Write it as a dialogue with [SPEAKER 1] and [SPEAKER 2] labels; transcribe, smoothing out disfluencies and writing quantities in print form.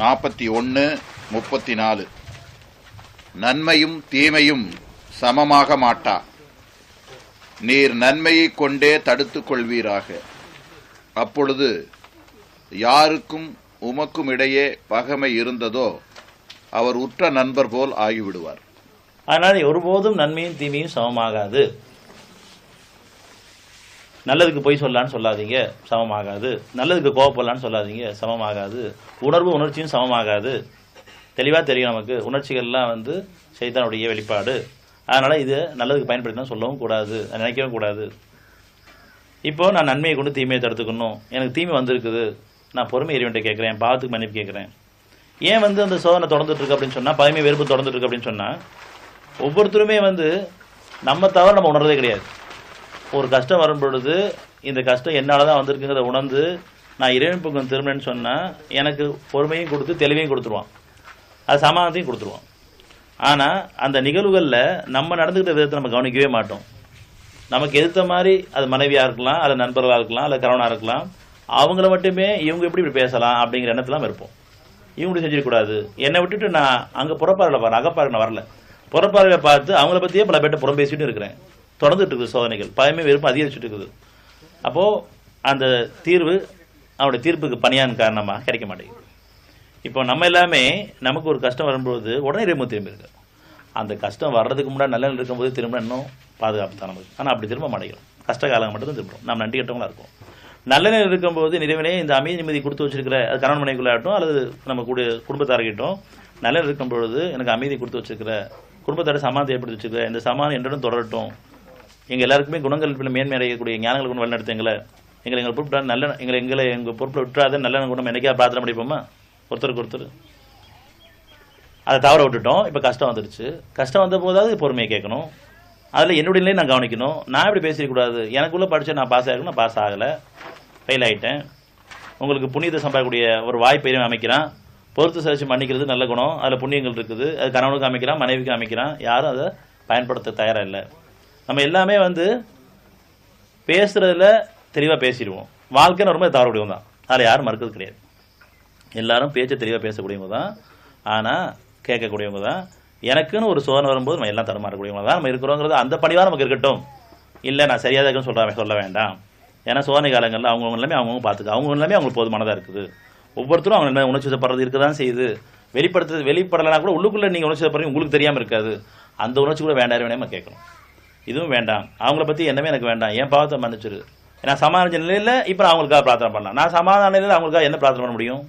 [SPEAKER 1] 41:34 நன்மையும் தீமையும் சமமாக மாட்டா, நீர் நன்மையைக் கொண்டே தடுத்துக் கொள்வீராக. அப்பொழுது யாருக்கும் உமக்கும் இடையே பகைமை இருந்ததோ அவர் உற்ற நண்பர் போல் ஆகிவிடுவார்.
[SPEAKER 2] அதனால் ஒருபோதும் நன்மையும் தீமையும் சமமாகாது. நல்லதுக்கு போய் சொல்லலான்னு சொல்லாதீங்க, சமமாகாது. நல்லதுக்கு கோவப்படலான்னு சொல்லாதீங்க, சமமாகாது. உணர்ச்சியும் சமமாகாது. தெளிவாக தெரியும் நமக்கு, உணர்ச்சிகள்லாம் சைத்தானுடைய வெளிப்பாடு. அதனால் இது நல்லதுக்கு பயன்படுத்தினா சொல்லவும் கூடாது, நினைக்கவும் கூடாது. இப்போது நான் நன்மையை கொண்டு தீமையை தடுத்துக்கணும். எனக்கு தீமை வந்திருக்குது, நான் பொறுமை இறைவன்ட்ட கேட்குறேன், பாவத்துக்கு மன்னிப்பு கேட்குறேன். ஏன் அந்த சோதனை தொடர்ந்துட்டுருக்கு அப்படின்னு சொன்னால், பகைமை வெறுப்பு தொடர்ந்துட்டுருக்கு அப்படின்னு சொன்னால், ஒவ்வொருத்தருமே நம்ம தவிர நம்ம உணர்றதே கிடையாது. ஒரு கஷ்டம் வரும் பொழுது இந்த கஷ்டம் என்னால் தான் வந்திருக்குங்கிறத உணர்ந்து நான் இறைவன் பக்கம் திரும்பினேன்னு சொன்னால் எனக்கு பொறுமையும் கொடுத்து தெளிவையும் கொடுத்துருவான், அது சமாதானத்தையும் கொடுத்துருவான். ஆனால் அந்த நிகழ்வுகளில் நம்ம நடந்துக்கிட்ட விதத்தை நம்ம கவனிக்கவே மாட்டோம். நமக்கு எதிர்த்த மாதிரி அது மனைவியாக இருக்கலாம், அல்லது நண்பர்களாக இருக்கலாம், அல்லது கணவனாக இருக்கலாம், அவங்கள மட்டுமே இவங்க இப்படி பேசலாம் அப்படிங்கிற எண்ணத்துலாம் இருப்போம். இவங்க செஞ்சிடக்கூடாது, என்னை விட்டுட்டு நான் அங்கே புறப்பாறையில் பாரு, அகப்பாறை நான் வரல, புறப்பாறையில் பார்த்து அவங்கள பற்றியே பல பேர்ட்ட புறம் பேசிட்டு இருக்கிறேன். தொடர்ந்துட்டு இருக்குது சோதனைகள், பயமே வெறுப்பு அதிகரிச்சுட்டு இருக்குது. அப்போது அந்த தீர்வு அவனுடைய தீர்ப்புக்கு பணியான் காரணமாக கிடைக்க மாட்டேங்குது. இப்போ நம்ம எல்லாமே நமக்கு ஒரு கஷ்டம் வரும்போது உடனே இறைவன் திரும்பி இருக்கு. அந்த கஷ்டம் வர்றதுக்கு முன்னாடி நல்ல இருக்கும்போது திரும்ப இன்னும் பாதுகாப்பு தான் நமக்கு. ஆனால் அப்படி திரும்ப மாட்டேங்கிறோம், கஷ்ட காலம் மட்டும் தான் திரும்புகிறோம். நம்ம நன்றி கட்டவங்களா இருக்கும். நல்ல நிலை இருக்கும்போது நிறைவனே இந்த அமைதி நிம்மதி கொடுத்து வச்சிருக்கிற, அது கணவன் மனைவிக்குள்ளாகட்டும் அல்லது நம்ம கூட குடும்பத்தார்கிட்டும் நல்ல இருக்கும் பொழுது எனக்கு அமைதி கொடுத்து வச்சிருக்கிற, குடும்பத்தார சமாதானம் ஏற்படுத்தி வச்சிருக்கிற, இந்த சமாதானம் என்றும் தொடரட்டும். எங்கள் எல்லாருக்குமே குணங்கள் மேன்மை அடையக்கூடிய ஞானங்கள் கொண்டு வழிநடத்த எங்களை பொறுப்பு நல்ல எங்கள் பொறுப்பில் விட்டுறாத நல்ல குணம் என்னைக்கா பிரார்த்தனை பண்ணிப்போமா ஒருத்தருக்கு ஒருத்தர். அதை தவற விட்டுட்டோம். இப்போ கஷ்டம் வந்துடுச்சு. கஷ்டம் வந்த போதாவது பொறுமையை கேட்கணும். அதில் என்னுடைய நிலையை நான் கவனிக்கணும். நான் இப்படி பேசிடக்கூடாது. எனக்குள்ளே படித்த நான் பாஸ் ஆகிருக்கணும், நான் பாஸ் ஆகலை, ஃபெயில் ஆகிட்டேன். உங்களுக்கு புண்ணியத்தை சம்பாதிக்கக்கூடிய ஒரு வாய்ப்பை அமைக்கிறான். பொறுத்து சரிச்சு மன்னிக்கிறது நல்ல குணம், அதில் புண்ணியங்கள் இருக்குது. அது கணவனுக்கு அமைக்கிறான், மனைவிக்கு அமைக்கிறான். யாரும் அதை பயன்படுத்த தயாராக இல்லை. நம்ம எல்லாமே பேசுகிறதுல தெளிவாக பேசிடுவோம். வாழ்க்கைன்னு ரொம்ப தவறக்கூடியவங்க தான், அதில் யாரும் மறுக்கிறது கிடையாது. எல்லாரும் பேச்சை தெளிவாக பேசக்கூடியவங்க தான், ஆனால் கேட்கக்கூடியவங்க தான். எனக்குன்னு ஒரு சோதனை வரும்போது நம்ம எல்லாம் தடுமாறக்கூடியவங்க தான் நம்ம இருக்கிறோங்கிறது அந்த பணிவாக நமக்கு இருக்கட்டும். இல்லை நான் சரியாக இருக்குன்னு சொல்ல வேண்டாம். ஏன்னா சோதனை காலங்களில் அவங்க எல்லாமே அவங்கவுங்க பார்த்துக்க, அவங்க எல்லாமே அவங்களுக்கு போதுமானதாக இருக்குது. ஒவ்வொருத்தரும் அவங்க என்ன உணர்ச்சி வசப்படுறது இருக்க தான் செய்யுது. வெளிப்படலைனா கூட உள்ளுக்குள்ளே நீங்கள் உணர்ச்சி வசப்படுறது உங்களுக்கு தெரியாமல் இருக்காது. அந்த உணர்ச்சி கூட வேண்டாம் வேணாம கேட்கணும். இதுவும் வேண்டாம், அவங்கள பற்றி என்னமே எனக்கு வேண்டாம், என் பாவத்தை மன்னிச்சிரு. ஏன்னா சமாதான நிலையில் இப்போ நான் அவங்களுக்காக பிரார்த்தனை பண்ணலாம். நான் சமாதான நிலையில் அவங்களுக்காக என்ன பிரார்த்தனை பண்ண முடியும்?